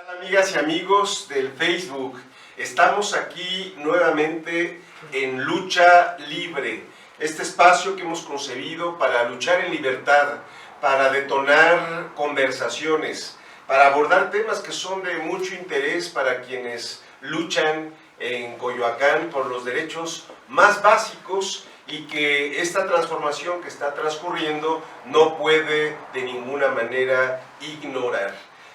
Hola amigas y amigos del Facebook, estamos aquí nuevamente en Lucha Libre, este espacio que hemos concebido para luchar en libertad, para detonar conversaciones, para abordar temas que son de mucho interés para quienes luchan en Coyoacán por los derechos más básicos y que esta transformación que está transcurriendo no puede de ninguna manera ignorar.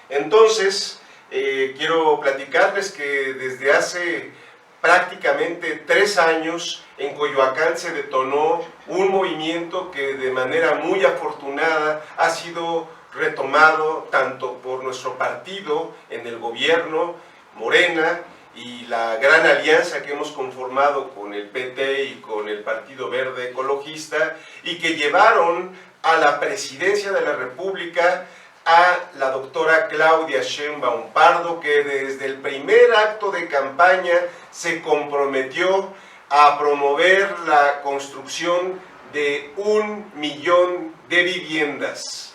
Entonces, quiero platicarles que desde hace prácticamente 3 años en Coyoacán se detonó un movimiento que de manera muy afortunada ha sido retomado tanto por nuestro partido en el gobierno, Morena, y la gran alianza que hemos conformado con el PT y con el Partido Verde Ecologista, y que llevaron a la presidencia de la República a la doctora Claudia Sheinbaum Pardo, que desde el primer acto de campaña se comprometió a promover la construcción de 1 millón de viviendas.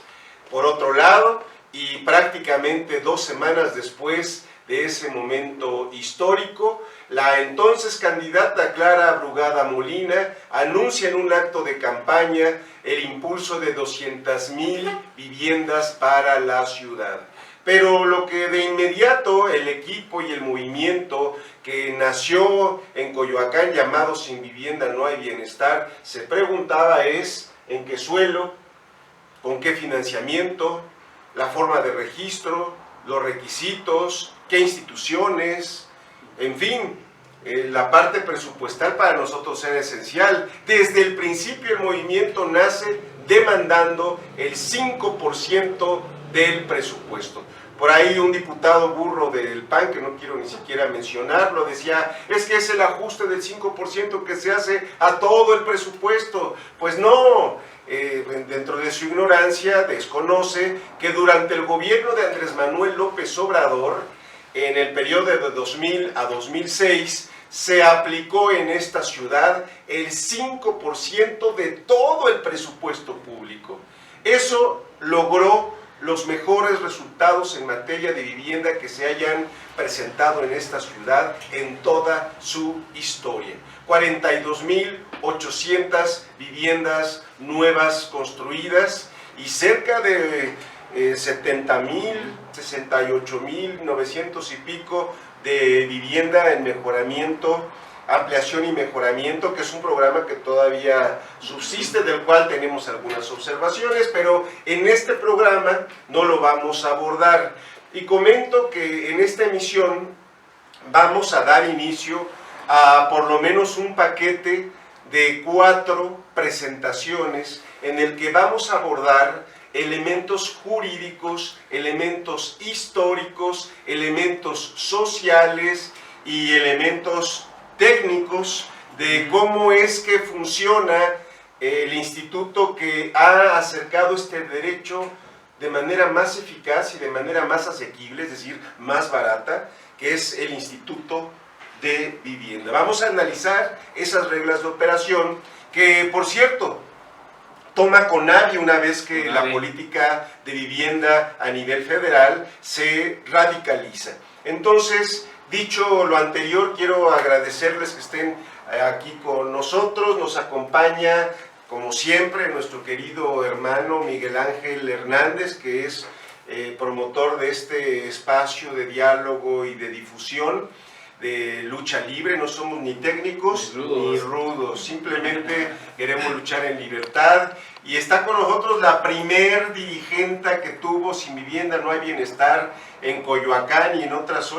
Por otro lado, y prácticamente 2 semanas después de ese momento histórico, la entonces candidata Clara Brugada Molina anuncia en un acto de campaña el impulso de 200,000 viviendas para la ciudad. Pero lo que de inmediato el equipo y el movimiento que nació en Coyoacán llamado Sin Vivienda No Hay Bienestar se preguntaba es en qué suelo, con qué financiamiento, la forma de registro, los requisitos, qué instituciones, en fin, la parte presupuestal para nosotros era esencial. Desde el principio el movimiento nace demandando el 5% del presupuesto. Por ahí un diputado burro del PAN, que no quiero ni siquiera mencionarlo, decía, es que es el ajuste del 5% que se hace a todo el presupuesto. Pues no, dentro de su ignorancia desconoce que durante el gobierno de Andrés Manuel López Obrador, en el periodo de 2000 a 2006, se aplicó en esta ciudad el 5% de todo el presupuesto público. Eso logró los mejores resultados en materia de vivienda que se hayan presentado en esta ciudad en toda su historia. 42,800 viviendas nuevas construidas y cerca de 70,000, 68,900 y pico de vivienda en mejoramiento, ampliación y mejoramiento, que es un programa que todavía subsiste, del cual tenemos algunas observaciones, pero en este programa no lo vamos a abordar. Y comento que en esta emisión vamos a dar inicio a por lo menos un paquete de 4 presentaciones en el que vamos a abordar elementos jurídicos, elementos históricos, elementos sociales y elementos técnicos de cómo es que funciona el instituto que ha acercado este derecho de manera más eficaz y de manera más asequible, es decir, más barata, que es el Instituto de Vivienda. Vamos a analizar esas reglas de operación que, por cierto, toma CONAVI una vez que la política de vivienda a nivel federal se radicaliza. Entonces, dicho lo anterior, quiero agradecerles que estén aquí con nosotros. Nos acompaña, como siempre, nuestro querido hermano Miguel Ángel Hernández, que es promotor de este espacio de diálogo y de difusión de lucha libre. No somos ni técnicos ni rudos, simplemente queremos luchar en libertad. Y está con nosotros la primer dirigente que tuvo Sin Vivienda No Hay Bienestar en Coyoacán y en otras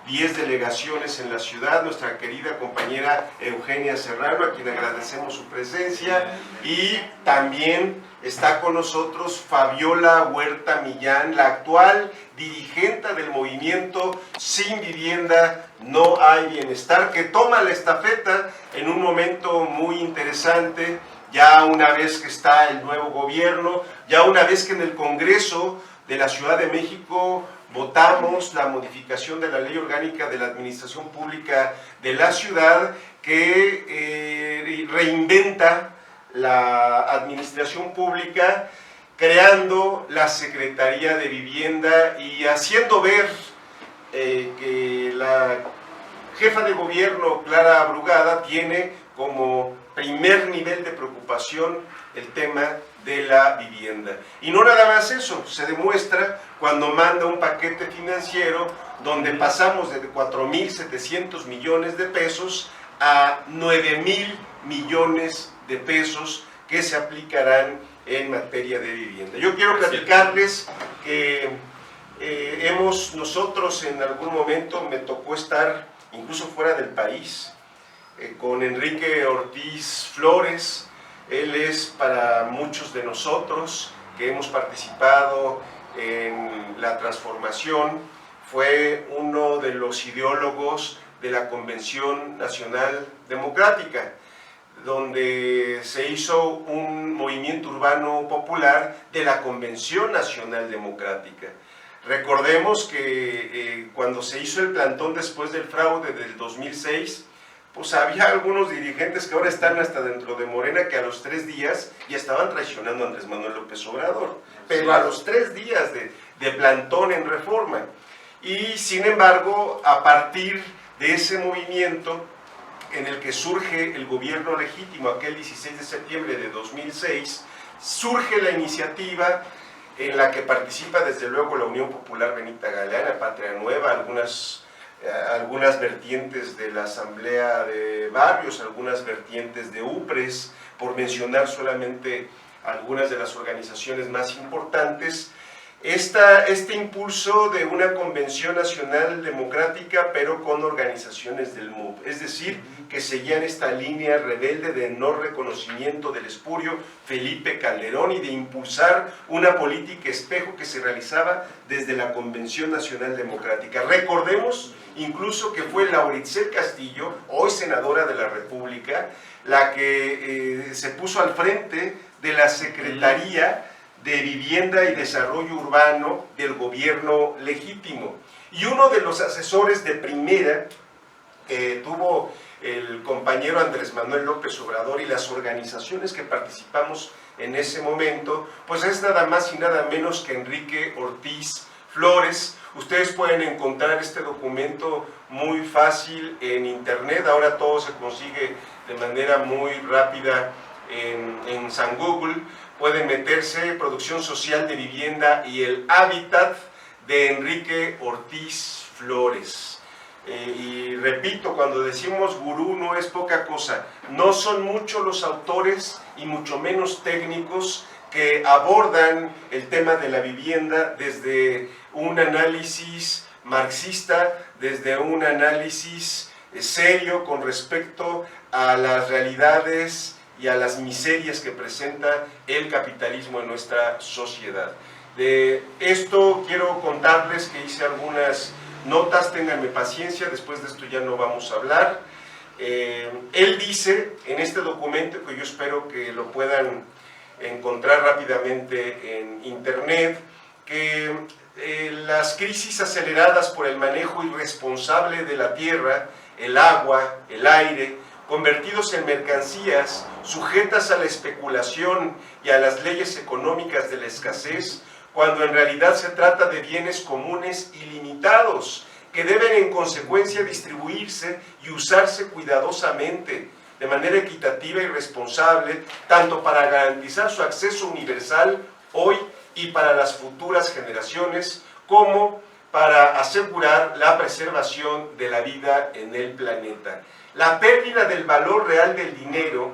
10 delegaciones en la ciudad, nuestra querida compañera Eugenia Serrano, a quien agradecemos su presencia. Y también está con nosotros Fabiola Huerta Millán, la actual dirigente del movimiento Sin Vivienda No Hay Bienestar, que toma la estafeta en un momento muy interesante, ya una vez que está el nuevo gobierno, ya una vez que en el Congreso de la Ciudad de México votamos la modificación de la Ley Orgánica de la Administración Pública de la ciudad, que reinventa la administración pública creando la Secretaría de Vivienda y haciendo ver que la jefa de gobierno, Clara Brugada, tiene como primer nivel de preocupación el tema de la vivienda. Y no nada más eso, se demuestra cuando manda un paquete financiero donde pasamos de 4.700 millones de pesos a 9.000 millones de pesos que se aplicarán en materia de vivienda. Yo quiero platicarles que nosotros en algún momento me tocó estar incluso fuera del país, con Enrique Ortiz Flores. Él es para muchos de nosotros que hemos participado en la transformación, fue uno de los ideólogos de la Convención Nacional Democrática, donde se hizo un movimiento urbano popular de la Convención Nacional Democrática. Recordemos que cuando se hizo el plantón después del fraude del 2006, pues había algunos dirigentes que ahora están hasta dentro de Morena que a los 3 días ya estaban traicionando a Andrés Manuel López Obrador, pero a los 3 días de plantón en Reforma. Y sin embargo, a partir de ese movimiento en el que surge el gobierno legítimo, aquel 16 de septiembre de 2006, surge la iniciativa en la que participa desde luego la Unión Popular Benita Galeana, Patria Nueva, algunas vertientes de la Asamblea de Barrios, algunas vertientes de UPRES, por mencionar solamente algunas de las organizaciones más importantes. Este impulso de una Convención Nacional Democrática, pero con organizaciones del MUP, es decir, que seguían esta línea rebelde de no reconocimiento del espurio Felipe Calderón y de impulsar una política espejo que se realizaba desde la Convención Nacional Democrática. Recordemos incluso que fue Lauritzel Castillo, hoy senadora de la República, la que se puso al frente de la Secretaría de Vivienda y Desarrollo Urbano del gobierno legítimo. Y uno de los asesores de primera que tuvo el compañero Andrés Manuel López Obrador y las organizaciones que participamos en ese momento, pues es nada más y nada menos que Enrique Ortiz Flores. Ustedes pueden encontrar este documento muy fácil en internet, ahora todo se consigue de manera muy rápida en San Google. Pueden meterse Producción Social de Vivienda y el Hábitat de Enrique Ortiz Flores. Y repito, cuando decimos gurú no es poca cosa, no son muchos los autores y mucho menos técnicos que abordan el tema de la vivienda desde un análisis marxista, desde un análisis serio con respecto a las realidades y a las miserias que presenta el capitalismo en nuestra sociedad. De esto quiero contarles que hice algunas notas, ténganme paciencia, después de esto ya no vamos a hablar. Él dice en este documento, que yo espero que lo puedan encontrar rápidamente en internet, que las crisis aceleradas por el manejo irresponsable de la tierra, el agua, el aire, convertidos en mercancías sujetas a la especulación y a las leyes económicas de la escasez, cuando en realidad se trata de bienes comunes ilimitados, que deben en consecuencia distribuirse y usarse cuidadosamente, de manera equitativa y responsable, tanto para garantizar su acceso universal hoy y para las futuras generaciones, como para asegurar la preservación de la vida en el planeta. La pérdida del valor real del dinero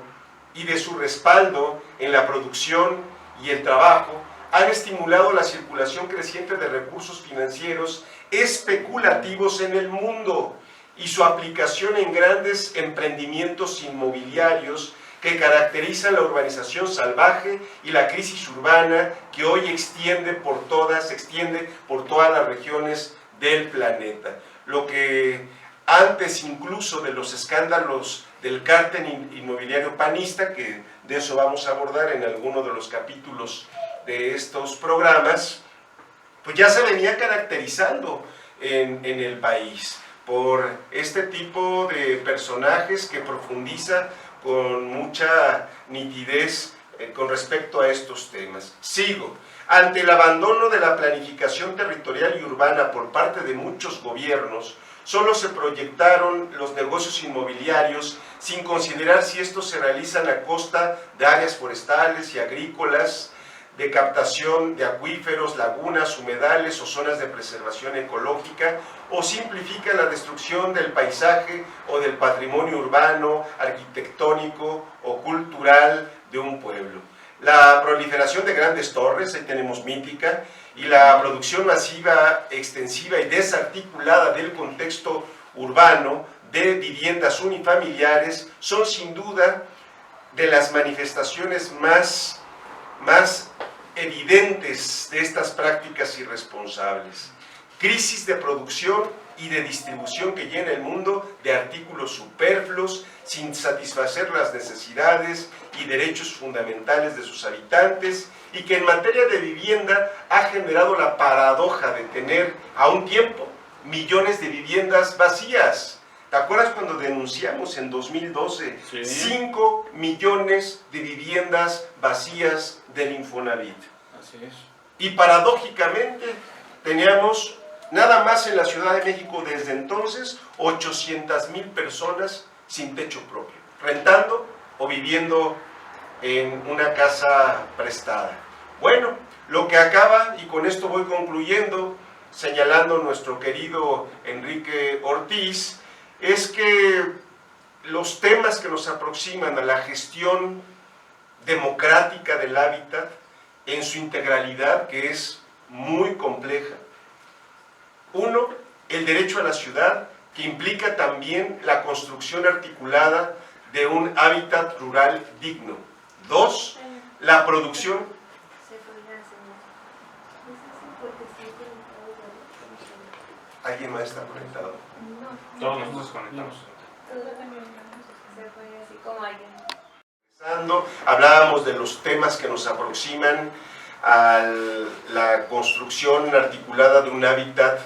y de su respaldo en la producción y el trabajo han estimulado la circulación creciente de recursos financieros especulativos en el mundo y su aplicación en grandes emprendimientos inmobiliarios que caracterizan la urbanización salvaje y la crisis urbana que hoy se extiende por todas las regiones del planeta. Lo que antes incluso de los escándalos del cártel inmobiliario panista, que de eso vamos a abordar en alguno de los capítulos de estos programas, pues ya se venía caracterizando en el país por este tipo de personajes que profundiza con mucha nitidez con respecto a estos temas. Sigo. Ante el abandono de la planificación territorial y urbana por parte de muchos gobiernos, solo se proyectaron los negocios inmobiliarios sin considerar si estos se realizan a costa de áreas forestales y agrícolas, de captación de acuíferos, lagunas, humedales o zonas de preservación ecológica, o simplifican la destrucción del paisaje o del patrimonio urbano, arquitectónico o cultural de un pueblo. La proliferación de grandes torres, ahí tenemos Mítica, y la producción masiva, extensiva y desarticulada del contexto urbano de viviendas unifamiliares son sin duda de las manifestaciones más evidentes de estas prácticas irresponsables. Crisis de producción y de distribución que llena el mundo de artículos superfluos sin satisfacer las necesidades y derechos fundamentales de sus habitantes, y que en materia de vivienda ha generado la paradoja de tener a un tiempo millones de viviendas vacías. ¿Te acuerdas cuando denunciamos en 2012 Sí. 5 millones de viviendas vacías del Infonavit? Así es. Y paradójicamente teníamos nada más en la Ciudad de México desde entonces 800,000 personas sin techo propio, rentando o viviendo en una casa prestada. Bueno, lo que acaba, y con esto voy concluyendo, señalando nuestro querido Enrique Ortiz, es que los temas que nos aproximan a la gestión democrática del hábitat en su integralidad, que es muy compleja. Uno, el derecho a la ciudad, que implica también la construcción articulada de un hábitat rural digno. Dos, la producción. ¿Alguien más está conectado? Todos nosotros conectamos. Hablábamos de los temas que nos aproximan a la construcción articulada de un hábitat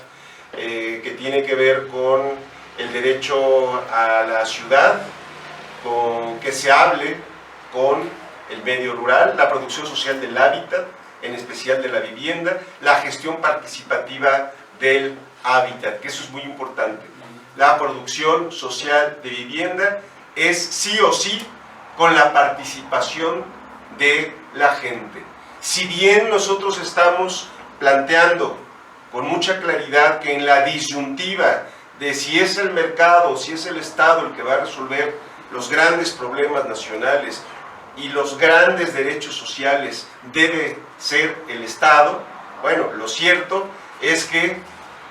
que tiene que ver con el derecho a la ciudad, con que se hable con el medio rural, la producción social del hábitat, en especial de la vivienda, la gestión participativa del hábitat, que eso es muy importante. La producción social de vivienda es sí o sí con la participación de la gente. Si bien nosotros estamos planteando con mucha claridad que en la disyuntiva de si es el mercado, si es el Estado el que va a resolver los grandes problemas nacionales y los grandes derechos sociales, debe ser el Estado, bueno, lo cierto es que,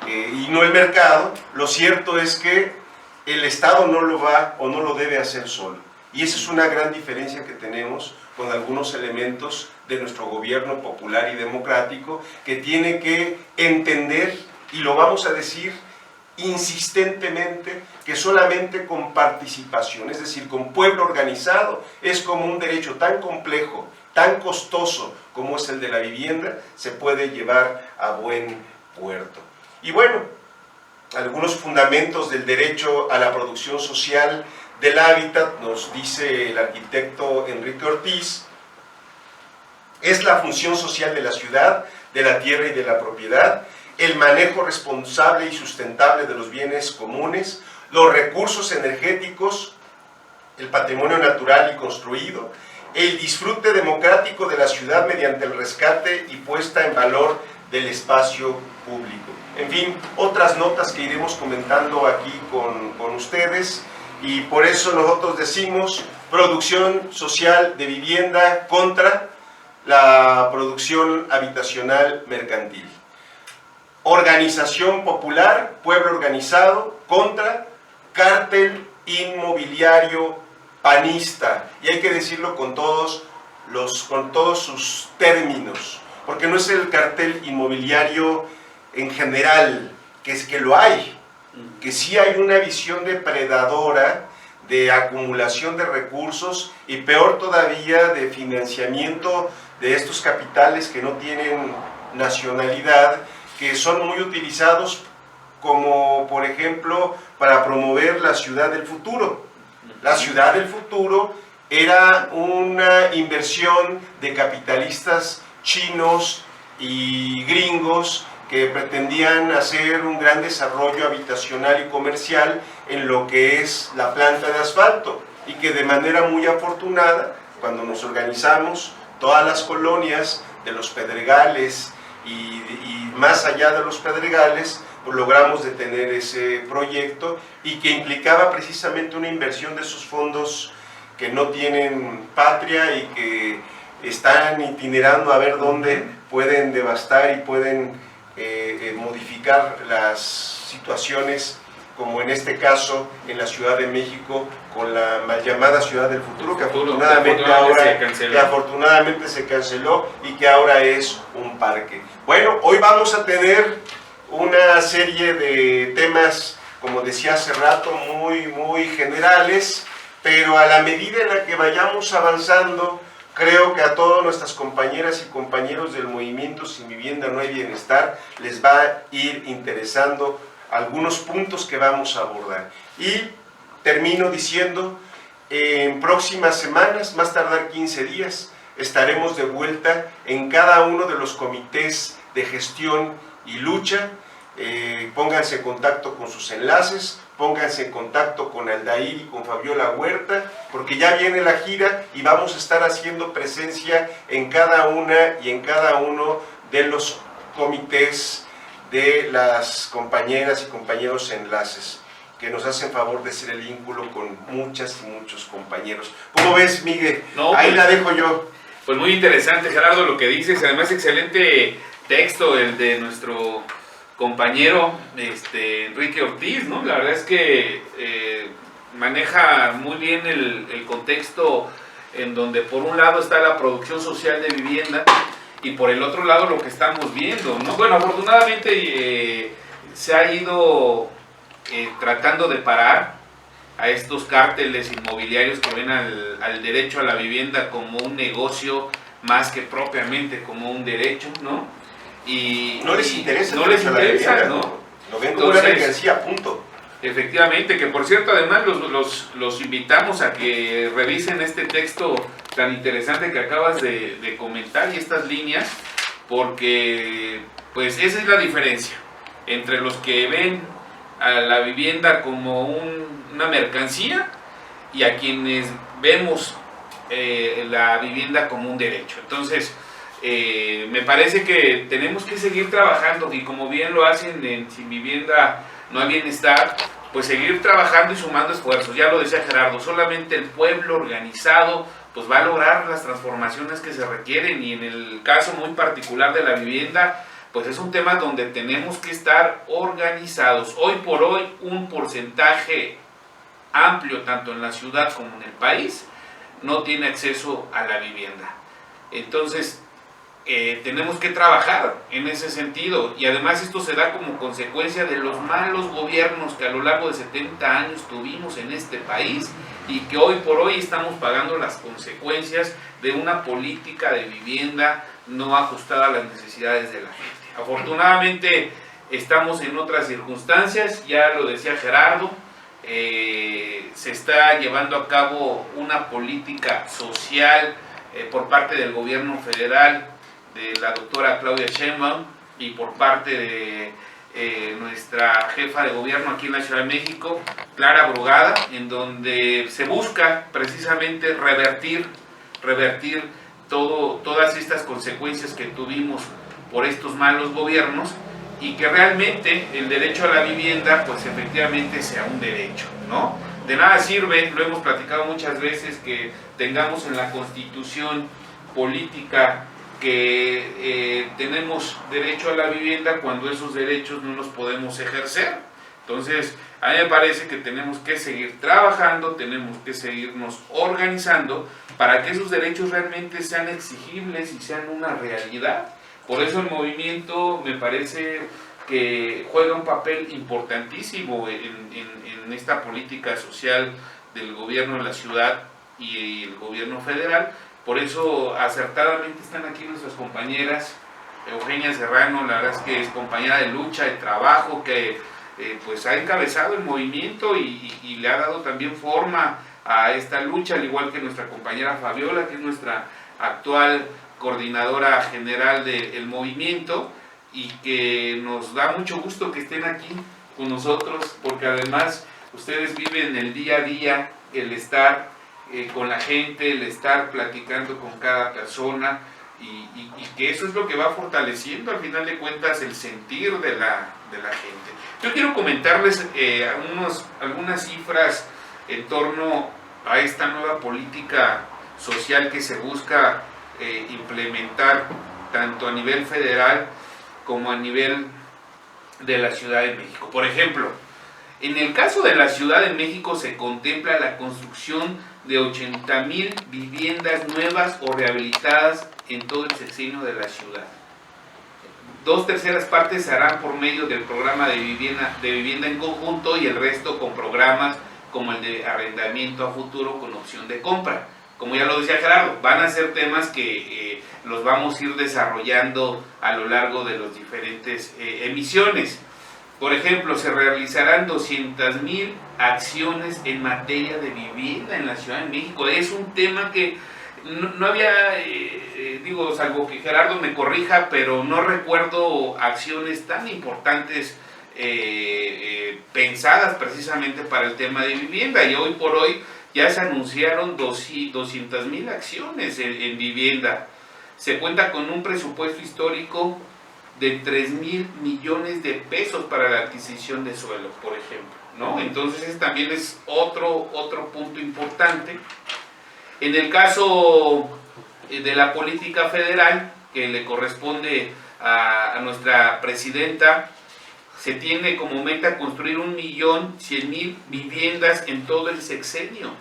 y no el mercado, lo cierto es que el Estado no lo va o no lo debe hacer solo. Y esa es una gran diferencia que tenemos con algunos elementos de nuestro gobierno popular y democrático, que tiene que entender, y lo vamos a decir insistentemente, que solamente con participación, es decir, con pueblo organizado, es como un derecho tan complejo, tan costoso como es el de la vivienda, se puede llevar a buen puerto. Y bueno, algunos fundamentos del derecho a la producción social del hábitat, nos dice el arquitecto Enrique Ortiz, es la función social de la ciudad, de la tierra y de la propiedad, el manejo responsable y sustentable de los bienes comunes, los recursos energéticos, el patrimonio natural y construido, el disfrute democrático de la ciudad mediante el rescate y puesta en valor del espacio público. En fin, otras notas que iremos comentando aquí con ustedes, y por eso nosotros decimos producción social de vivienda contra la producción habitacional mercantil. Organización popular, pueblo organizado, contra cártel inmobiliario panista. Y hay que decirlo con todos sus términos, porque no es el cartel inmobiliario en general, que es que lo hay, que sí hay una visión depredadora de acumulación de recursos y peor todavía de financiamiento de estos capitales que no tienen nacionalidad, que son muy utilizados como, por ejemplo, para promover la ciudad del futuro. La ciudad del futuro era una inversión de capitalistas chinos y gringos que pretendían hacer un gran desarrollo habitacional y comercial en lo que es la planta de asfalto, y que de manera muy afortunada, cuando nos organizamos, todas las colonias de los Pedregales y más allá de los Pedregales, pues logramos detener ese proyecto, y que implicaba precisamente una inversión de esos fondos que no tienen patria y que están itinerando a ver dónde pueden devastar y pueden modificar las situaciones, como en este caso en la Ciudad de México con la mal llamada Ciudad del Futuro, que afortunadamente se canceló y que ahora es un parque. Bueno, hoy vamos a tener una serie de temas, como decía hace rato, muy generales, pero a la medida en la que vayamos avanzando, creo que a todas nuestras compañeras y compañeros del movimiento Sin Vivienda No Hay Bienestar les va a ir interesando algunos puntos que vamos a abordar. Y termino diciendo, en próximas semanas, más tardar 15 días, estaremos de vuelta en cada uno de los comités de gestión y lucha. Pónganse en contacto con sus enlaces, pónganse en contacto con Aldair y con Fabiola Huerta, porque ya viene la gira y vamos a estar haciendo presencia en cada una y en cada uno de los comités de las compañeras y compañeros enlaces, que nos hacen favor de ser el vínculo con muchas y muchos compañeros. ¿Cómo ves, Miguel? No, ahí pues, la dejo yo. Pues muy interesante, Gerardo, lo que dices. Además, excelente texto el de nuestro compañero Enrique Ortiz, ¿no? La verdad es que maneja muy bien el contexto, en donde por un lado está la producción social de vivienda y por el otro lado lo que estamos viendo, ¿no? Bueno, afortunadamente se ha ido tratando de parar a estos cárteles inmobiliarios que ven al derecho a la vivienda como un negocio más que propiamente como un derecho, ¿no? Y no les interesa, no les interesa, ¿no? Lo ven como una mercancía, punto. Efectivamente, que por cierto, además los invitamos a que revisen este texto tan interesante que acabas de comentar y estas líneas, porque pues esa es la diferencia entre los que ven a la vivienda como una mercancía y a quienes vemos la vivienda como un derecho. Entonces, me parece que tenemos que seguir trabajando, y como bien lo hacen en Sin Vivienda No Hay Bienestar, pues seguir trabajando y sumando esfuerzos. Ya lo decía Gerardo, solamente el pueblo organizado pues va a lograr las transformaciones que se requieren, y en el caso muy particular de la vivienda, pues es un tema donde tenemos que estar organizados. Hoy por hoy, un porcentaje amplio, tanto en la ciudad como en el país, no tiene acceso a la vivienda. Entonces, tenemos que trabajar en ese sentido, y además esto se da como consecuencia de los malos gobiernos que a lo largo de 70 años tuvimos en este país, y que hoy por hoy estamos pagando las consecuencias de una política de vivienda no ajustada a las necesidades de la gente. Afortunadamente estamos en otras circunstancias, ya lo decía Gerardo, se está llevando a cabo una política social por parte del gobierno federal, de la doctora Claudia Sheinbaum, y por parte de nuestra jefa de gobierno aquí en la Ciudad de México, Clara Brugada, en donde se busca precisamente revertir todas estas consecuencias que tuvimos por estos malos gobiernos, y que realmente el derecho a la vivienda pues efectivamente sea un derecho, ¿no? De nada sirve, lo hemos platicado muchas veces, que tengamos en la Constitución política que tenemos derecho a la vivienda cuando esos derechos no los podemos ejercer. Entonces, a mí me parece que tenemos que seguir trabajando, tenemos que seguirnos organizando para que esos derechos realmente sean exigibles y sean una realidad. Por eso el movimiento me parece que juega un papel importantísimo en esta política social del gobierno de la ciudad y el gobierno federal. Por eso acertadamente están aquí nuestras compañeras. Eugenia Serrano, la verdad es que es compañera de lucha, de trabajo, que pues ha encabezado el movimiento y le ha dado también forma a esta lucha, al igual que nuestra compañera Fabiola, que es nuestra actual coordinadora general del movimiento, y que nos da mucho gusto que estén aquí con nosotros, porque además ustedes viven el día a día, el estar con la gente, el estar platicando con cada persona, y que eso es lo que va fortaleciendo al final de cuentas el sentir de la gente. Yo quiero comentarles algunas cifras en torno a esta nueva política social que se busca implementar tanto a nivel federal como a nivel de la Ciudad de México. Por ejemplo, en el caso de la Ciudad de México se contempla la construcción de 80,000 viviendas nuevas o rehabilitadas en todo el sexenio de la ciudad. 2/3 partes se harán por medio del programa de vivienda en conjunto, y el resto con programas como el de arrendamiento a futuro con opción de compra. Como ya lo decía Gerardo, van a ser temas que los vamos a ir desarrollando a lo largo de las diferentes emisiones. Por ejemplo, se realizarán 200,000 acciones en materia de vivienda en la Ciudad de México. Es un tema que no había, salvo que Gerardo me corrija, pero no recuerdo acciones tan importantes pensadas precisamente para el tema de vivienda, y hoy por hoy ya se anunciaron 200,000 acciones en vivienda. Se cuenta con un presupuesto histórico de 3,000 millones de pesos para la adquisición de suelo, por ejemplo, ¿no? Entonces ese también es otro punto importante. En el caso de la política federal, que le corresponde a nuestra presidenta, se tiene como meta construir 1,100,000 viviendas en todo el sexenio.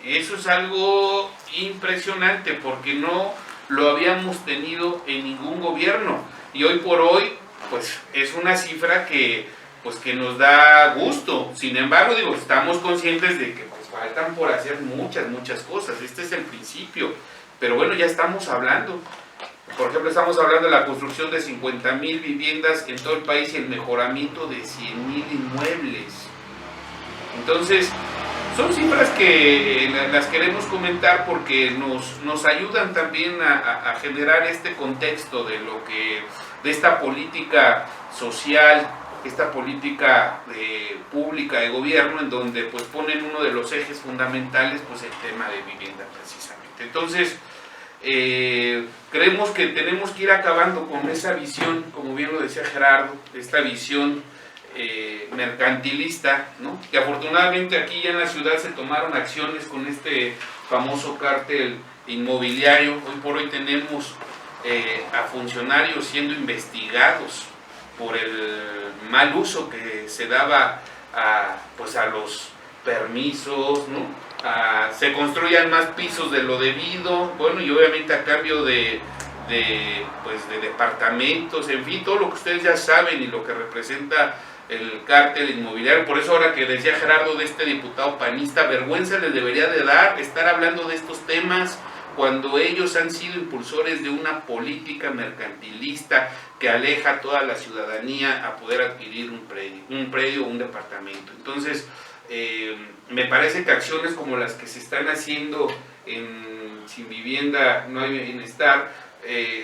Eso es algo impresionante, porque no lo habíamos tenido en ningún gobierno, y hoy por hoy pues es una cifra que nos da gusto. Sin embargo, estamos conscientes de que pues faltan por hacer muchas cosas. Este es el principio, pero bueno, ya estamos hablando. Por ejemplo, estamos hablando de la construcción de 50,000 viviendas en todo el país y el mejoramiento de 100,000 inmuebles. Entonces, son cifras que las queremos comentar porque nos ayudan también a generar este contexto de esta política social, esta política pública de gobierno, en donde pues ponen uno de los ejes fundamentales, pues el tema de vivienda precisamente. Entonces, creemos que tenemos que ir acabando con esa visión, como bien lo decía Gerardo, esta visión mercantilista, ¿no? Que afortunadamente aquí ya en la ciudad se tomaron acciones con este famoso cártel inmobiliario. Hoy por hoy tenemos a funcionarios siendo investigados por el mal uso que se daba a los permisos, ¿no? Se construían más pisos de lo debido, bueno, y obviamente a cambio de departamentos, en fin, todo lo que ustedes ya saben y lo que representa el cártel inmobiliario. Por eso ahora que decía Gerardo de este diputado panista, vergüenza les debería de dar estar hablando de estos temas cuando ellos han sido impulsores de una política mercantilista que aleja a toda la ciudadanía a poder adquirir un predio o un departamento. Entonces, me parece que acciones como las que se están haciendo en Sin Vivienda No Hay Bienestar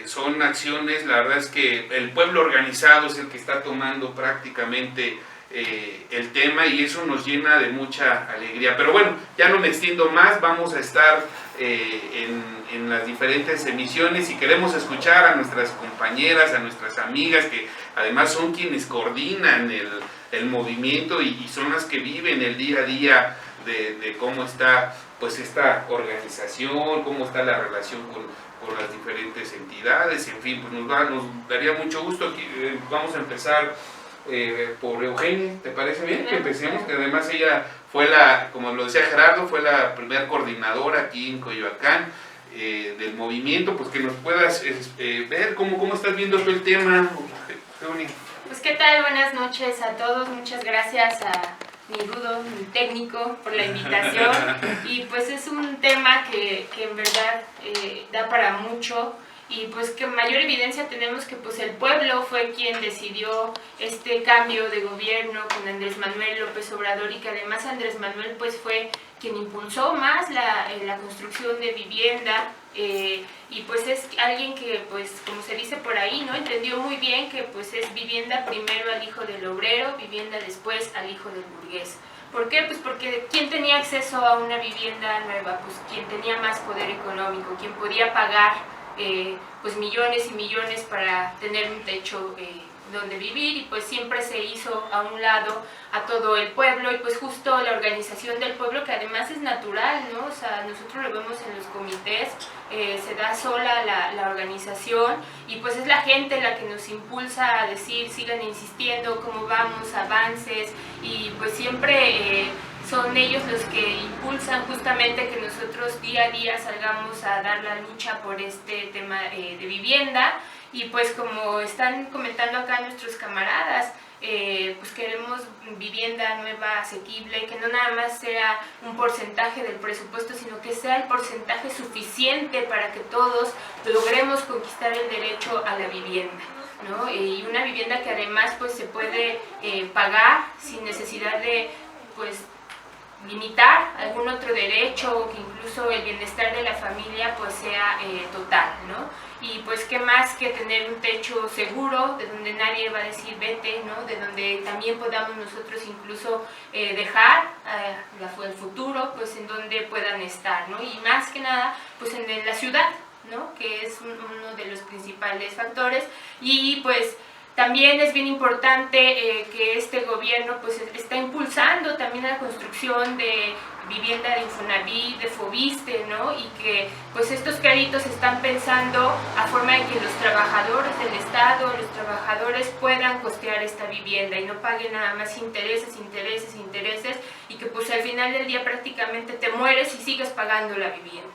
son acciones, la verdad es que el pueblo organizado es el que está tomando prácticamente el tema, y eso nos llena de mucha alegría. Pero bueno, ya no me extiendo más, vamos a estar en las diferentes emisiones, y queremos escuchar a nuestras compañeras, a nuestras amigas, que además son quienes coordinan el movimiento y son las que viven el día a día de cómo está pues esta organización, cómo está la relación con las diferentes entidades, en fin, pues nos daría mucho gusto. Aquí vamos a empezar por Eugenia, ¿te parece bien? Que empecemos, que además ella fue como lo decía Gerardo, fue la primera coordinadora aquí en Coyoacán del movimiento. Pues que nos puedas ver cómo estás viendo tú el tema, Eugenia. Pues qué tal, buenas noches a todos, muchas gracias a mi Rudo, mi técnico, por la invitación. Y pues es un tema que en verdad da para mucho, y pues que mayor evidencia tenemos que pues el pueblo fue quien decidió este cambio de gobierno con Andrés Manuel López Obrador, y que además Andrés Manuel pues fue quien impulsó más la construcción de vivienda, y pues es alguien que, pues como se dice por ahí, ¿no?, entendió muy bien que pues es vivienda primero al hijo del obrero, vivienda después al hijo del burgués. ¿Por qué? Pues porque ¿quién tenía acceso a una vivienda nueva? Pues quien tenía más poder económico, quien podía pagar pues millones y millones para tener un techo donde vivir, y pues siempre se hizo a un lado a todo el pueblo, y pues justo la organización del pueblo, que además es natural, ¿no? O sea, nosotros lo vemos en los comités, se da sola la organización, y pues es la gente la que nos impulsa a decir, sigan insistiendo, cómo vamos, avances, y pues siempre son ellos los que impulsan justamente que nosotros día a día salgamos a dar la lucha por este tema de vivienda. Y pues como están comentando acá nuestros camaradas, pues queremos vivienda nueva, asequible, que no nada más sea un porcentaje del presupuesto, sino que sea el porcentaje suficiente para que todos logremos conquistar el derecho a la vivienda, ¿no? Y una vivienda que además pues se puede pagar sin necesidad de pues limitar algún otro derecho, o que incluso el bienestar de la familia pues sea total, ¿no? Y pues qué más que tener un techo seguro, de donde nadie va a decir vete, ¿no? De donde también podamos nosotros incluso dejar el futuro, pues en donde puedan estar, ¿no? Y más que nada, pues en la ciudad, ¿no? Que es uno de los principales factores. Y pues también es bien importante que este gobierno pues está impulsando también la construcción de vivienda de Infonavit, de Fobiste, ¿no? Y que pues estos créditos están pensando a forma de que los trabajadores del Estado, los trabajadores puedan costear esta vivienda y no paguen nada más intereses, y que pues al final del día prácticamente te mueres y sigues pagando la vivienda,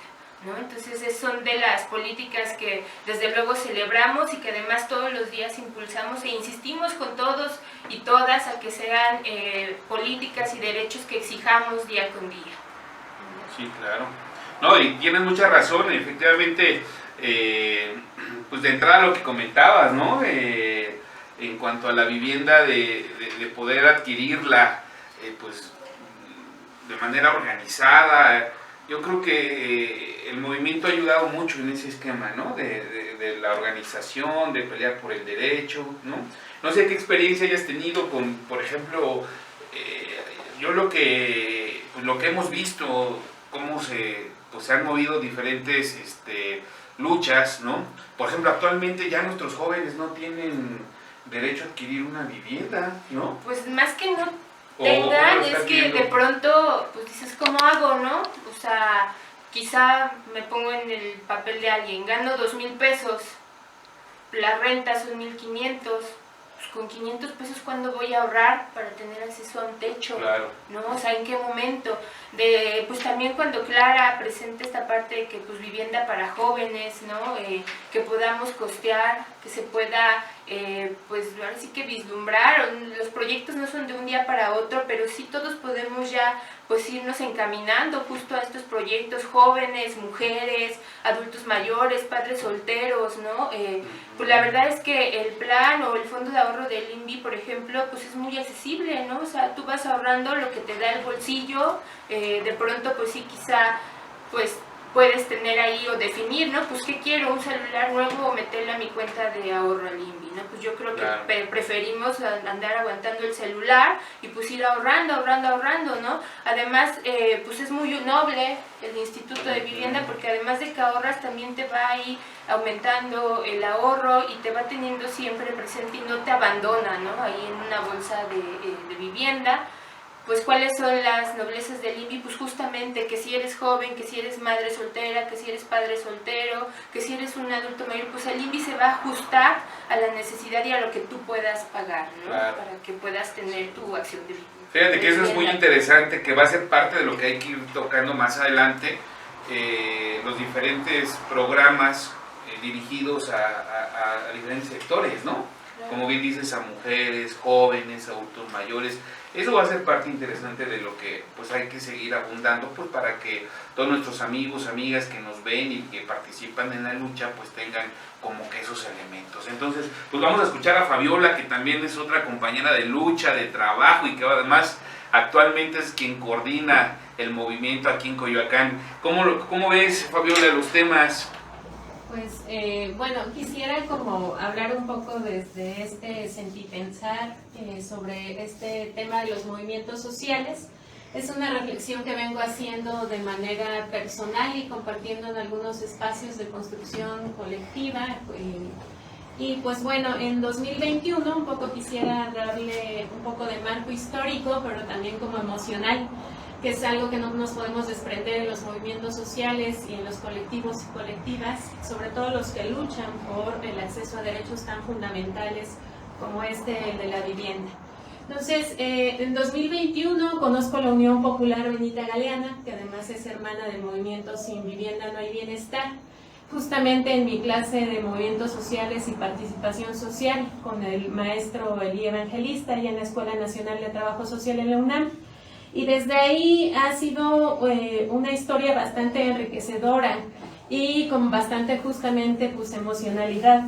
¿no? Entonces son de las políticas que desde luego celebramos, y que además todos los días impulsamos e insistimos con todos y todas a que sean políticas y derechos que exijamos día con día. Sí, claro. No, y tienes mucha razón, efectivamente, pues de entrada lo que comentabas, ¿no? En cuanto a la vivienda, de poder adquirirla, pues de manera organizada. Yo creo que el movimiento ha ayudado mucho en ese esquema, ¿no? De la organización, de pelear por el derecho, ¿no? No sé qué experiencia hayas tenido con, por ejemplo, yo lo que hemos visto, cómo se han movido diferentes luchas, ¿no? Por ejemplo, actualmente ya nuestros jóvenes no tienen derecho a adquirir una vivienda, ¿no? Pues más que no tengan, es que de pronto pues dices, ¿cómo hago, no? O sea, quizá me pongo en el papel de alguien, gano 2,000 pesos, la renta son 1,500, pues con 500 pesos ¿cuándo voy a ahorrar para tener acceso a un techo? Claro. ¿No? O sea, ¿en qué momento? Pues también cuando Clara presenta esta parte de que pues vivienda para jóvenes, ¿no? Que podamos costear, que se pueda pues ahora sí que vislumbrar, los proyectos no son de un día para otro, pero sí todos podemos ya pues irnos encaminando justo a estos proyectos, jóvenes, mujeres, adultos mayores, padres solteros, ¿no? Pues la verdad es que el plan o el fondo de ahorro del INVI, por ejemplo, pues es muy accesible, ¿no? O sea, tú vas ahorrando lo que te da el bolsillo, de pronto pues sí, quizá pues puedes tener ahí o definir, ¿no? Pues ¿qué quiero? ¿Un celular nuevo o meterle a mi cuenta de ahorro al INVI, ¿no? Pues yo creo que claro, preferimos andar aguantando el celular y pues ir ahorrando, ¿no? Además, pues es muy noble el Instituto de Vivienda, porque además de que ahorras también te va ahí aumentando el ahorro y te va teniendo siempre presente y no te abandona, ¿no? Ahí en una bolsa de vivienda. Pues cuáles son las noblezas del INVI, pues justamente que si eres joven, que si eres madre soltera, que si eres padre soltero, que si eres un adulto mayor, pues el INVI se va a ajustar a la necesidad y a lo que tú puedas pagar, ¿no? Claro. Para que puedas tener tu acción de vivienda. Fíjate que eso es muy interesante, que va a ser parte de lo que hay que ir tocando más adelante, los diferentes programas dirigidos a diferentes sectores, ¿no? Claro. Como bien dices, a mujeres, jóvenes, adultos mayores. Eso va a ser parte interesante de lo que pues hay que seguir abundando, pues para que todos nuestros amigos, amigas que nos ven y que participan en la lucha pues tengan como que esos elementos. Entonces pues vamos a escuchar a Fabiola, que también es otra compañera de lucha, de trabajo, y que además actualmente es quien coordina el movimiento aquí en Coyoacán. ¿Cómo ves, Fabiola, los temas? Pues bueno, quisiera como hablar un poco desde este sentipensar sobre este tema de los movimientos sociales. Es una reflexión que vengo haciendo de manera personal y compartiendo en algunos espacios de construcción colectiva. Y pues bueno, en 2021 un poco quisiera darle un poco de marco histórico, pero también como emocional, que es algo que no nos podemos desprender en los movimientos sociales y en los colectivos y colectivas, sobre todo los que luchan por el acceso a derechos tan fundamentales como el de la vivienda. Entonces, en 2021 conozco la Unión Popular Benita Galeana, que además es hermana del movimiento Sin Vivienda No Hay Bienestar, justamente en mi clase de movimientos sociales y participación social con el maestro Elí Evangelista y en la Escuela Nacional de Trabajo Social en la UNAM. Y desde ahí ha sido una historia bastante enriquecedora y con bastante justamente pues emocionalidad.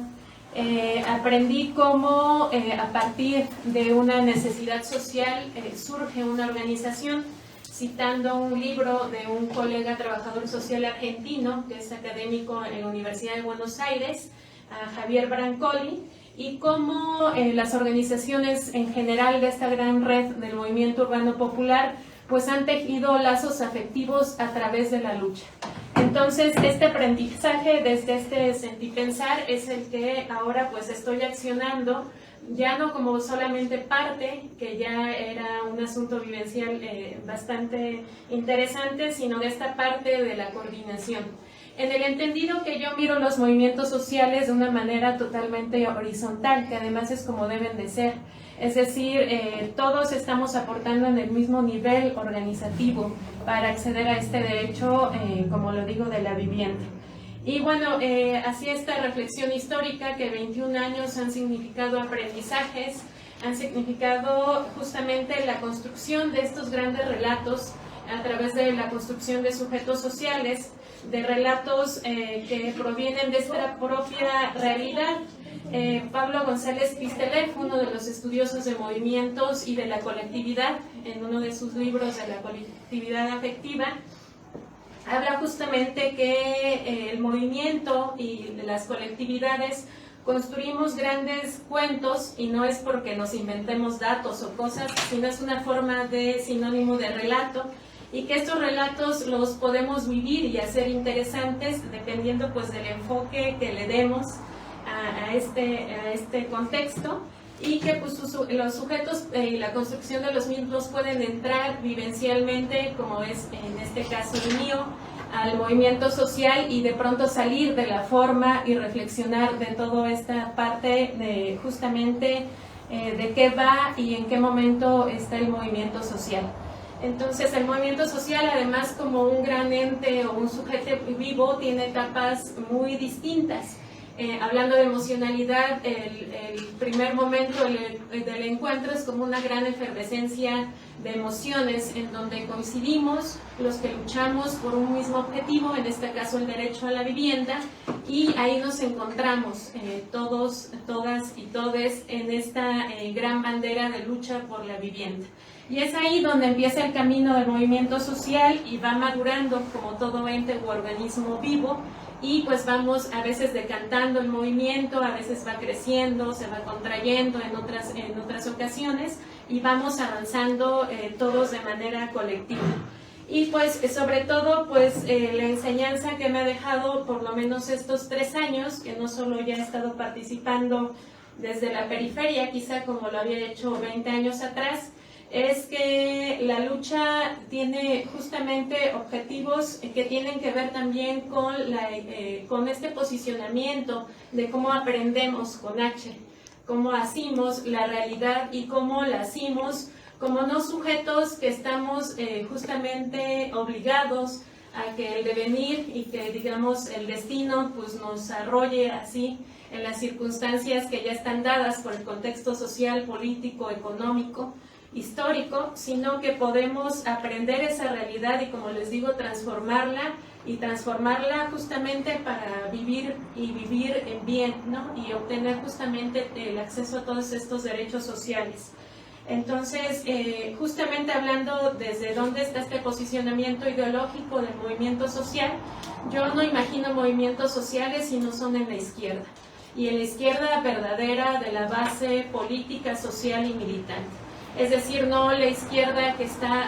Aprendí cómo a partir de una necesidad social surge una organización, citando un libro de un colega trabajador social argentino que es académico en la Universidad de Buenos Aires, a Javier Brancoli, y cómo las organizaciones en general de esta gran red del movimiento urbano popular pues han tejido lazos afectivos a través de la lucha. Entonces, este aprendizaje desde este sentipensar es el que ahora pues estoy accionando, ya no como solamente parte, que ya era un asunto vivencial bastante interesante, sino de esta parte de la coordinación. En el entendido que yo miro los movimientos sociales de una manera totalmente horizontal, que además es como deben de ser. Es decir, todos estamos aportando en el mismo nivel organizativo para acceder a este derecho, como lo digo, de la vivienda. Y bueno, así esta reflexión histórica que 21 años han significado aprendizajes, han significado justamente la construcción de estos grandes relatos a través de la construcción de sujetos sociales, de relatos que provienen de esta propia realidad. Pablo González Pisteler, uno de los estudiosos de movimientos y de la colectividad, en uno de sus libros de la colectividad afectiva, habla justamente que el movimiento y las colectividades construimos grandes cuentos y no es porque nos inventemos datos o cosas, sino es una forma de sinónimo de relato, y que estos relatos los podemos vivir y hacer interesantes dependiendo pues del enfoque que le demos a este contexto, y que pues los sujetos y la construcción de los mismos pueden entrar vivencialmente, como es en este caso el mío, al movimiento social y de pronto salir de la forma y reflexionar de toda esta parte de justamente de qué va y en qué momento está el movimiento social. Entonces el movimiento social, además como un gran ente o un sujeto vivo, tiene etapas muy distintas. Hablando de emocionalidad, el primer momento del encuentro es como una gran efervescencia de emociones en donde coincidimos los que luchamos por un mismo objetivo, en este caso el derecho a la vivienda, y ahí nos encontramos todos, todas y todes en esta gran bandera de lucha por la vivienda. Y es ahí donde empieza el camino del movimiento social y va madurando como todo ente u organismo vivo, y pues vamos a veces decantando el movimiento, a veces va creciendo, se va contrayendo en otras ocasiones, y vamos avanzando todos de manera colectiva. Y pues sobre todo pues la enseñanza que me ha dejado por lo menos estos 3 años, que no solo ya he estado participando desde la periferia, quizá como lo había hecho 20 años atrás, es que la lucha tiene justamente objetivos que tienen que ver también con este posicionamiento de cómo aprendemos con H, cómo hacemos la realidad y cómo la hacemos como no sujetos que estamos justamente obligados a que el devenir y que digamos el destino pues nos arrolle así en las circunstancias que ya están dadas por el contexto social, político, económico, histórico, sino que podemos aprender esa realidad y, como les digo, transformarla justamente para vivir y vivir en bien, ¿no? Y obtener justamente el acceso a todos estos derechos sociales. Entonces, justamente hablando desde dónde está este posicionamiento ideológico del movimiento social, yo no imagino movimientos sociales si no son en la izquierda, y en la izquierda verdadera de la base política, social y militante. Es decir, no la izquierda que está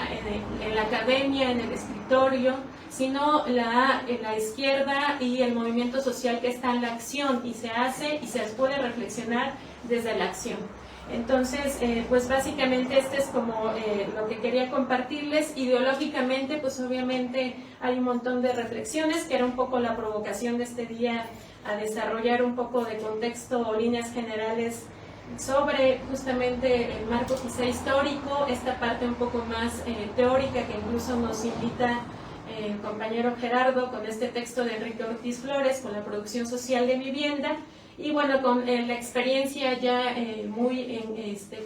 en la academia, en el escritorio, sino la izquierda y el movimiento social que está en la acción y se hace y se puede reflexionar desde la acción. Entonces, pues básicamente este es como lo que quería compartirles. Ideológicamente, pues obviamente hay un montón de reflexiones, que era un poco la provocación de este día a desarrollar un poco de contexto o líneas generales sobre justamente el marco quizá histórico, esta parte un poco más teórica que incluso nos invita el compañero Gerardo con este texto de Enrique Ortiz Flores, con la producción social de vivienda, y bueno, con la experiencia ya muy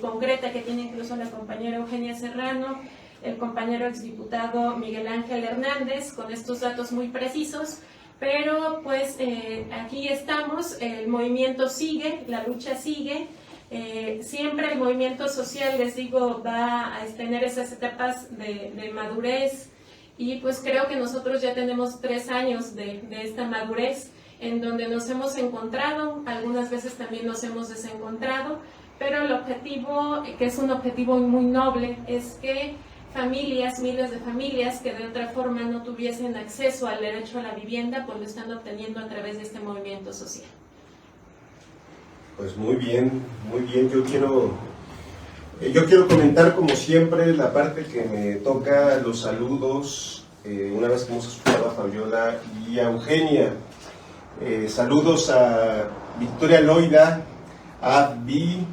concreta que tiene incluso la compañera Eugenia Serrano, el compañero exdiputado Miguel Ángel Hernández, con estos datos muy precisos. Pero pues aquí estamos, el movimiento sigue, la lucha sigue. Siempre el movimiento social, les digo, va a tener esas etapas de madurez, y pues creo que nosotros ya tenemos 3 años de esta madurez, en donde nos hemos encontrado, algunas veces también nos hemos desencontrado, pero el objetivo, que es un objetivo muy noble, es que familias, miles de familias que de otra forma no tuviesen acceso al derecho a la vivienda, pues lo están obteniendo a través de este movimiento social. Pues muy bien, yo quiero comentar como siempre la parte que me toca, los saludos, una vez que hemos escuchado a Fabiola y a Eugenia. Saludos a Victoria Loida, a Abby,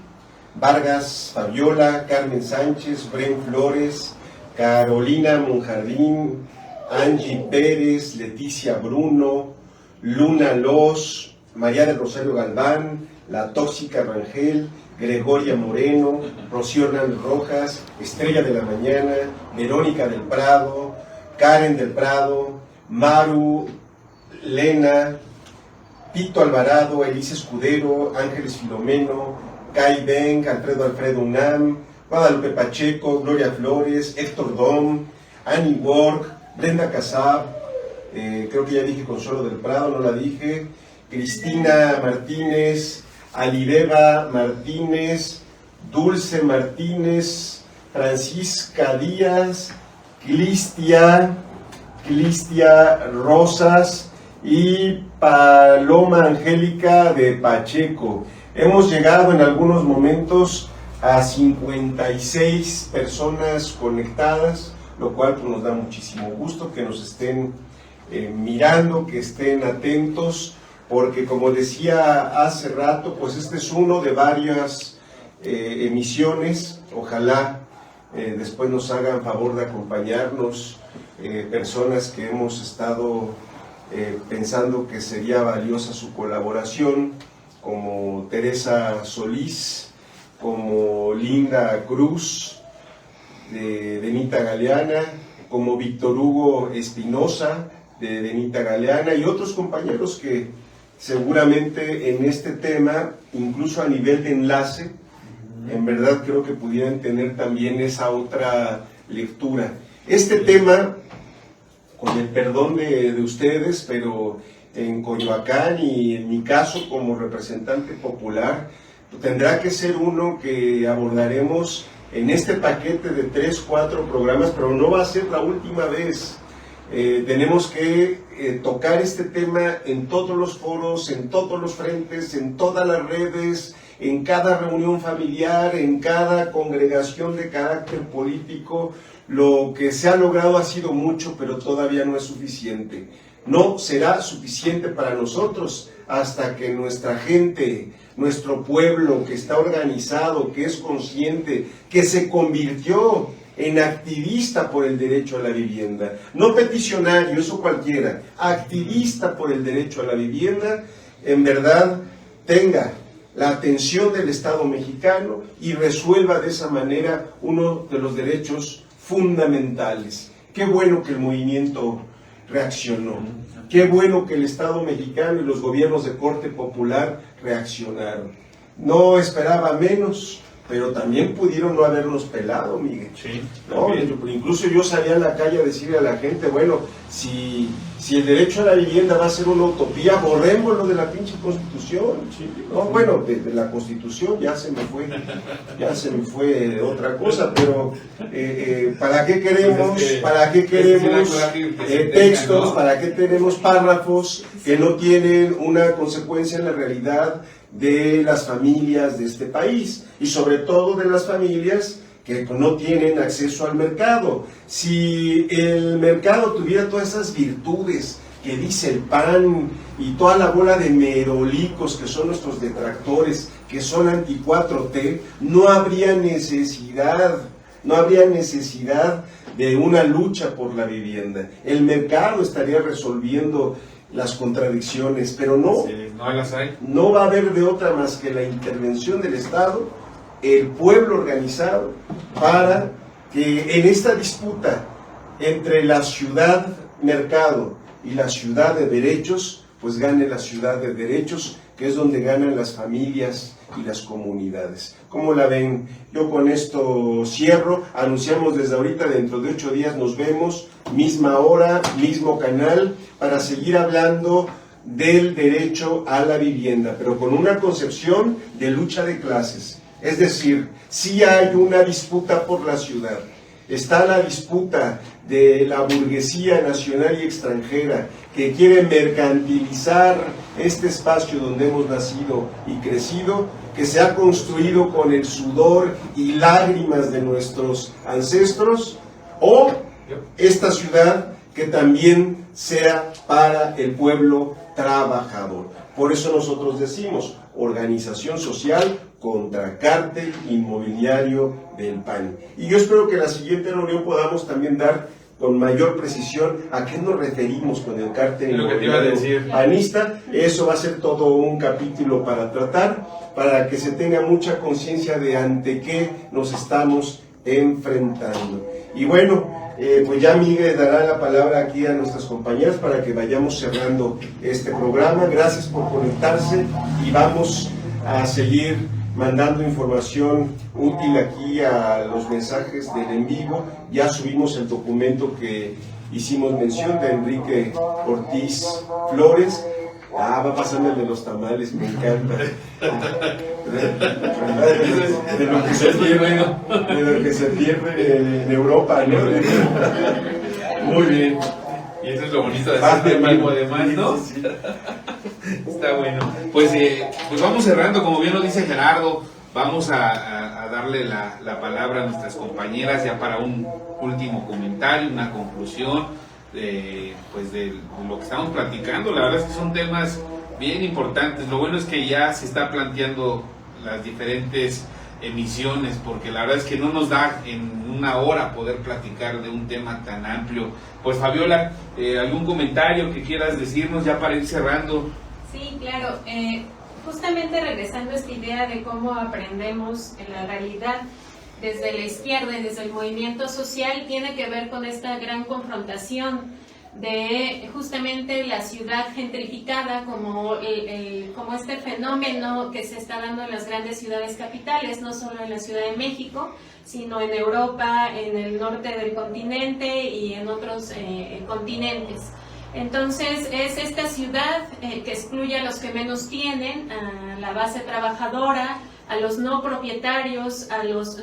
Vargas, Fabiola, Carmen Sánchez, Bren Flores, Carolina Monjardín, Angie Pérez, Leticia Bruno, Luna Los, María del Rosario Galván, La Tóxica Rangel, Gregoria Moreno, Rocío Hernández Rojas, Estrella de la Mañana, Verónica del Prado, Karen del Prado, Maru, Lena, Tito Alvarado, Elise Escudero, Ángeles Filomeno, Kai Ben, Alfredo Unam, Guadalupe Pacheco, Gloria Flores, Héctor Dom, Annie Work, Brenda Casab, creo que ya dije Consuelo del Prado, no la dije, Cristina Martínez, Alideva Martínez, Dulce Martínez, Francisca Díaz, Clistia Rosas y Paloma Angélica de Pacheco. Hemos llegado en algunos momentos a 56 personas conectadas, lo cual pues, nos da muchísimo gusto que nos estén mirando, que estén atentos, porque como decía hace rato, pues este es uno de varias emisiones. Ojalá después nos hagan favor de acompañarnos personas que hemos estado pensando que sería valiosa su colaboración, como Teresa Solís, como Linda Cruz, de Denita Galeana, como Víctor Hugo Espinosa, de Denita Galeana, y otros compañeros que seguramente en este tema, incluso a nivel de enlace, en verdad creo que pudieran tener también esa otra lectura. Este tema, con el perdón de ustedes, pero en Coyoacán y en mi caso como representante popular, tendrá que ser uno que abordaremos en este paquete de 3-4 programas, pero no va a ser la última vez. Tenemos que tocar este tema en todos los foros, en todos los frentes, en todas las redes, en cada reunión familiar, en cada congregación de carácter político. Lo que se ha logrado ha sido mucho, pero todavía no es suficiente. No será suficiente para nosotros hasta que nuestra gente, nuestro pueblo que está organizado, que es consciente, que se convirtió en activista por el derecho a la vivienda, no peticionario, eso cualquiera, activista por el derecho a la vivienda, en verdad tenga la atención del Estado mexicano y resuelva de esa manera uno de los derechos fundamentales. Qué bueno que el movimiento reaccionó, qué bueno que el Estado mexicano y los gobiernos de corte popular reaccionaron. No esperaba menos, pero también pudieron no habernos pelado, Miguel. Sí, ¿No? Incluso yo salía a la calle a decirle a la gente, bueno, si el derecho a la vivienda va a ser una utopía, borrémoslo de la pinche Constitución. Sí. No, bueno, de la Constitución ya se me fue otra cosa, pero ¿para qué queremos, textos, ¿no? ¿Para qué tenemos párrafos que no tienen una consecuencia en la realidad de las familias de este país? Y sobre todo de las familias que no tienen acceso al mercado. Si el mercado tuviera todas esas virtudes que dice el PAN y toda la bola de merolicos que son nuestros detractores, que son anti-4T, no habría necesidad de una lucha por la vivienda. El mercado estaría resolviendo las contradicciones, pero no, sí, no las hay. No va a haber de otra más que la intervención del Estado, el pueblo organizado, para que en esta disputa entre la ciudad-mercado y la ciudad de derechos, pues gane la ciudad de derechos, que es donde ganan las familias y las comunidades. ¿Cómo la ven? Yo con esto cierro. Anunciamos desde ahorita, dentro de 8 días nos vemos, misma hora, mismo canal, para seguir hablando del derecho a la vivienda, pero con una concepción de lucha de clases. Es decir, sí hay una disputa por la ciudad, está la disputa de la burguesía nacional y extranjera que quiere mercantilizar este espacio donde hemos nacido y crecido, que se ha construido con el sudor y lágrimas de nuestros ancestros, o esta ciudad que también sea para el pueblo trabajador. Por eso nosotros decimos, organización social contra cártel inmobiliario del PAN. Y yo espero que en la siguiente reunión podamos también dar con mayor precisión a qué nos referimos con el cártel inmobiliario panista. Eso va a ser todo un capítulo para tratar, para que se tenga mucha conciencia de ante qué nos estamos enfrentando. Y bueno, pues ya Miguel dará la palabra aquí a nuestras compañeras para que vayamos cerrando este programa. Gracias por conectarse y vamos a seguir mandando información útil aquí a los mensajes del en vivo. Ya subimos el documento que hicimos mención de Enrique Ortiz Flores. Va pasando el de los tamales, me encanta. De lo que se pierde en Europa, ¿no? Muy bien. Y eso es lo bonito de hacer en vivo, además, ¿no? Sí. Está bueno. Pues vamos cerrando, como bien lo dice Gerardo, vamos a darle la palabra a nuestras compañeras ya para un último comentario, una conclusión de lo que estamos platicando. La verdad es que son temas bien importantes. Lo bueno es que ya se está planteando las diferentes emisiones, porque la verdad es que no nos da en una hora poder platicar de un tema tan amplio. Pues Fabiola, ¿algún comentario que quieras decirnos ya para ir cerrando? Sí, claro. Justamente regresando a esta idea de cómo aprendemos en la realidad desde la izquierda y desde el movimiento social, tiene que ver con esta gran confrontación de justamente la ciudad gentrificada como este fenómeno que se está dando en las grandes ciudades capitales, no solo en la Ciudad de México, sino en Europa, en el norte del continente y en otros continentes. Entonces es esta ciudad que excluye a los que menos tienen, a la base trabajadora, a los no propietarios, a los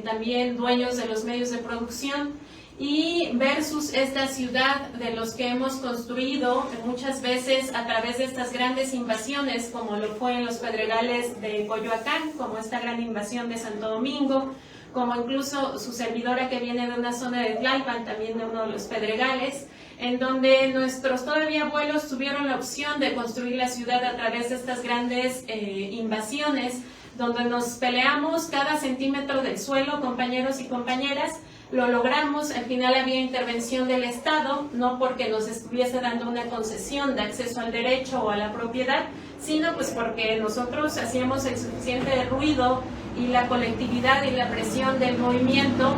también dueños de los medios de producción, y versus esta ciudad de los que hemos construido muchas veces a través de estas grandes invasiones, como lo fue en los Pedregales de Coyoacán, como esta gran invasión de Santo Domingo, como incluso su servidora que viene de una zona de Tlalpan, también de uno de los Pedregales, en donde nuestros todavía abuelos tuvieron la opción de construir la ciudad a través de estas grandes invasiones, donde nos peleamos cada centímetro del suelo, compañeros y compañeras. Lo logramos, al final había intervención del Estado, no porque nos estuviese dando una concesión de acceso al derecho o a la propiedad, sino pues porque nosotros hacíamos el suficiente ruido y la colectividad y la presión del movimiento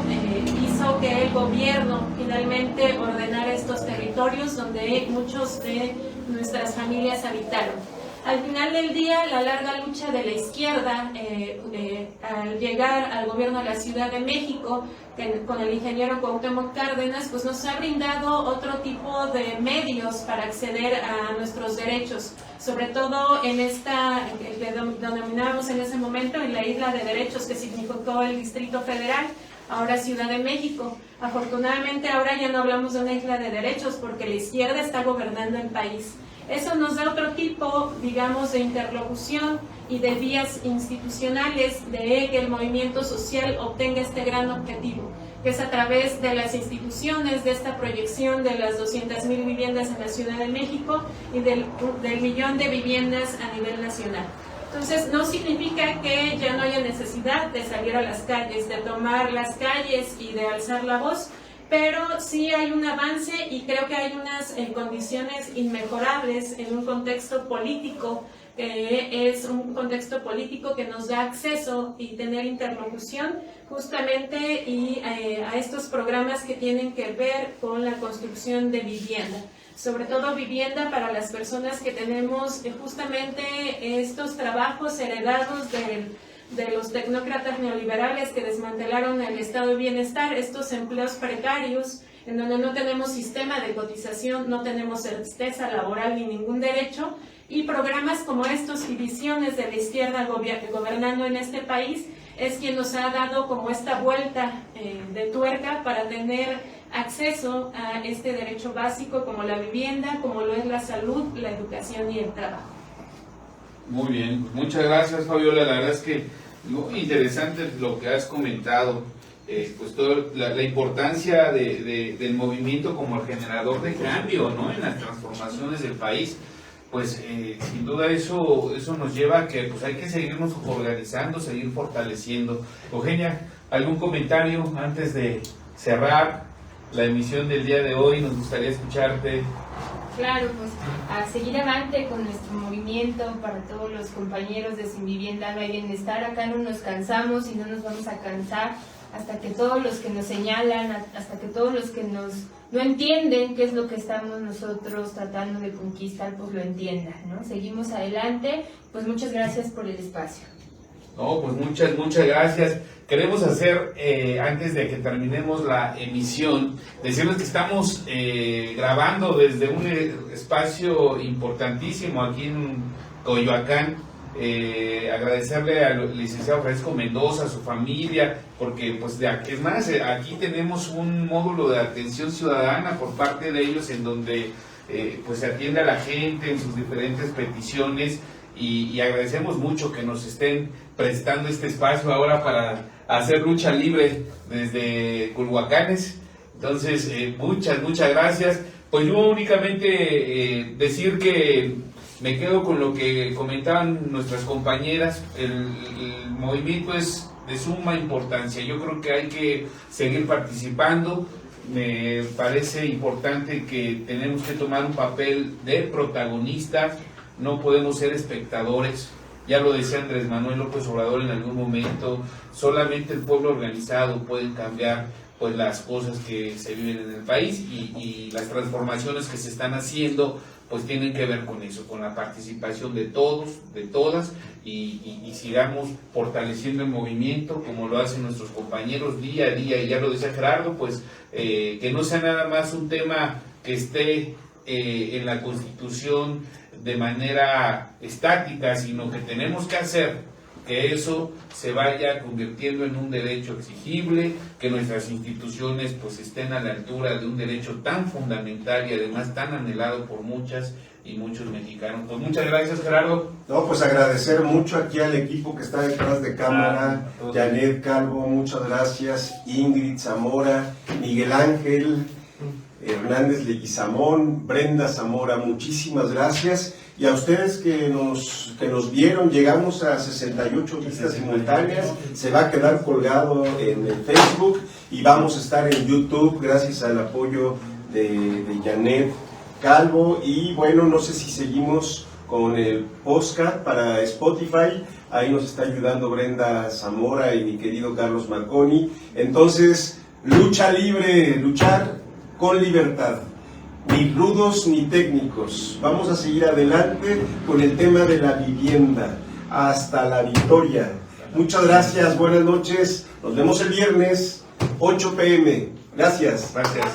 hizo que el gobierno finalmente ordenara estos territorios donde muchos de nuestras familias habitaron. Al final del día, la larga lucha de la izquierda, al llegar al gobierno de la Ciudad de México, con el ingeniero Cuauhtémoc Cárdenas, pues nos ha brindado otro tipo de medios para acceder a nuestros derechos, sobre todo en esta, que denominábamos en ese momento, en la isla de derechos que significó el Distrito Federal, ahora Ciudad de México. Afortunadamente ahora ya no hablamos de una isla de derechos porque la izquierda está gobernando el país. Eso nos da otro tipo, digamos, de interlocución y de vías institucionales de que el movimiento social obtenga este gran objetivo, que es a través de las instituciones, de esta proyección de las 200,000 viviendas en la Ciudad de México y del 1,000,000 de viviendas a nivel nacional. Entonces, no significa que ya no haya necesidad de salir a las calles, de tomar las calles y de alzar la voz, pero sí hay un avance y creo que hay unas condiciones inmejorables en un contexto político, es un contexto político que nos da acceso y tener interlocución justamente y a estos programas que tienen que ver con la construcción de vivienda, sobre todo vivienda para las personas que tenemos justamente estos trabajos heredados de los tecnócratas neoliberales que desmantelaron el estado de bienestar, estos empleos precarios, en donde no tenemos sistema de cotización, no tenemos certeza laboral ni ningún derecho, y programas como estos y visiones de la izquierda gobernando en este país es quien nos ha dado como esta vuelta de tuerca para tener acceso a este derecho básico como la vivienda, como lo es la salud, la educación y el trabajo. Muy bien, muchas gracias, Fabiola. La verdad es que muy interesante lo que has comentado, pues toda la importancia del movimiento como el generador de cambio, ¿no?, en las transformaciones del país. Pues sin duda eso nos lleva a que pues hay que seguirnos organizando, seguir fortaleciendo. Eugenia, ¿algún comentario antes de cerrar la emisión del día de hoy? Nos gustaría escucharte. Claro, pues a seguir adelante con nuestro movimiento para todos los compañeros de Sin Vivienda No Hay Bienestar. Acá no nos cansamos y no nos vamos a cansar hasta que todos los que nos señalan, hasta que todos los que no entienden qué es lo que estamos nosotros tratando de conquistar, pues lo entiendan, ¿no? Seguimos adelante, pues muchas gracias por el espacio. No, pues muchas gracias. Queremos hacer, antes de que terminemos la emisión, decirles que estamos grabando desde un espacio importantísimo aquí en Coyoacán. Agradecerle al licenciado Francisco Mendoza, a su familia, porque pues es más, aquí tenemos un módulo de atención ciudadana por parte de ellos en donde pues se atiende a la gente en sus diferentes peticiones y agradecemos mucho que nos estén prestando este espacio ahora para hacer lucha libre desde Culhuacanes. Entonces, muchas gracias. Pues yo únicamente decir que me quedo con lo que comentaban nuestras compañeras. El movimiento es de suma importancia. Yo creo que hay que seguir participando. Me parece importante que tenemos que tomar un papel de protagonistas. No podemos ser espectadores. Ya lo decía Andrés Manuel López Obrador en algún momento. Solamente el pueblo organizado puede cambiar pues las cosas que se viven en el país y las transformaciones que se están haciendo pues tienen que ver con eso, con la participación de todos, de todas, y sigamos fortaleciendo el movimiento como lo hacen nuestros compañeros día a día. Y ya lo decía Gerardo, pues que no sea nada más un tema que esté en la Constitución de manera estática, sino que tenemos que hacer que eso se vaya convirtiendo en un derecho exigible, que nuestras instituciones pues estén a la altura de un derecho tan fundamental y además tan anhelado por muchas y muchos mexicanos. Pues muchas gracias, Gerardo. No, pues agradecer mucho aquí al equipo que está detrás de cámara, Janet Calvo, muchas gracias, Ingrid Zamora, Miguel Ángel Hernández Leguizamón, Brenda Zamora, muchísimas gracias. Y a ustedes que nos vieron, llegamos a 68 vistas simultáneas, se va a quedar colgado en el Facebook y vamos a estar en YouTube gracias al apoyo de Janet Calvo. Y bueno, no sé si seguimos con el podcast para Spotify, ahí nos está ayudando Brenda Zamora y mi querido Carlos Marconi. Entonces, lucha libre, luchar con libertad. ni rudos ni técnicos. Vamos a seguir adelante con el tema de la vivienda hasta la victoria. Muchas gracias, buenas noches. Nos vemos el viernes, 8 p.m. Gracias. Gracias.